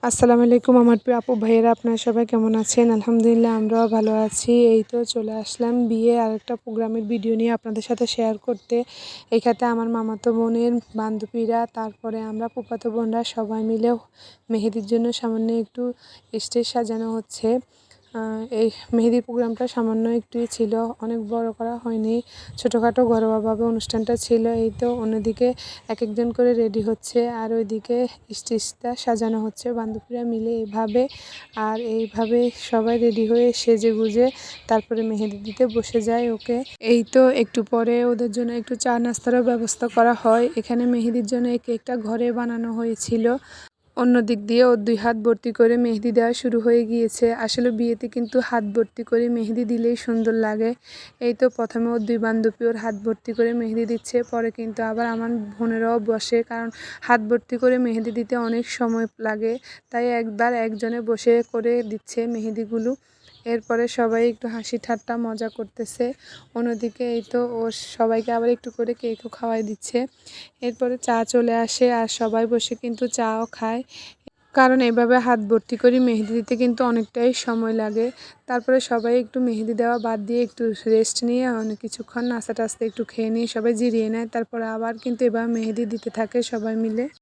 আসসালামু আলাইকুম আমার প্রিয় আপু ভাইয়েরা, আপনারা সবাই কেমন আছেন? আলহামদুলিল্লাহ আমরাও ভালো আছি। এই তো চলে আসলাম বিয়ে আরেকটা প্রোগ্রামের ভিডিও নিয়ে আপনাদের সাথে শেয়ার করতে। এখানে আমার মামাতো বোনের বান্ধবীরা, তারপরে আমরা ফুফাতো বোনরা সবাই মিলে মেহেদির জন্য সামান্য একটু স্টেজ সাজানো হচ্ছে। এই মেহেদি প্রোগ্রামটা সামান্য একটুই ছিল, অনেক বড় করা হয়নি, ছোটোখাটো ঘরোয়াভাবে অনুষ্ঠানটা ছিল। এই তো অন্যদিকে এক একজন করে রেডি হচ্ছে, আর ওইদিকে স্টেজটা সাজানো হচ্ছে বান্ধবীরা মিলে এইভাবে। আর এইভাবে সবাই রেডি হয়ে সেজে গুজে তারপরে মেহেদি দিতে বসে যায় ওকে। এই তো একটু পরে ওদের জন্য একটু চা নাস্তারও ব্যবস্থা করা হয়। এখানে মেহেদির জন্য এই কেকটা ঘরে বানানো হয়েছিল। অন্য দিক দিয়ে ওর 2 হাত ভর্তি করে মেহেদি দেওয়া শুরু হয়ে গিয়েছে। আসলে বিয়েতে কিন্তু হাত ভর্তি করে মেহেদি দিলেই সুন্দর লাগে। এই তো প্রথমে ওর 2 বান্ধবী ওর হাত ভর্তি করে মেহেদি দিচ্ছে, পরে কিন্তু আবার আমার বোনেরাও বসে, কারণ হাত ভর্তি করে মেহেদি দিতে অনেক সময় লাগে, তাই একবার একজনে বসে করে দিচ্ছে মেহেদিগুলো। এরপরে সবাই একটু হাসি ঠাট্টা মজা করতেছে। অন্যদিকে এই তো ও সবাইকে আবার একটু করে কেকও খাওয়াই দিচ্ছে। এরপরে চা চলে আসে, আর সবাই বসে কিন্তু চাও খায়, কারণ এভাবে হাত ভর্তি করে মেহেদি দিতে কিন্তু অনেকটাই সময় লাগে। তারপরে সবাই একটু মেহেদি দেওয়া বাদ দিয়ে একটু রেস্ট নিয়ে অনেক কিছুক্ষণ নাস্তা টাস্তা একটু খেয়ে নিয়ে সবাই জিরিয়ে নেয়। তারপরে আবার কিন্তু এবার মেহেদি দিতে থাকে সবাই মিলে।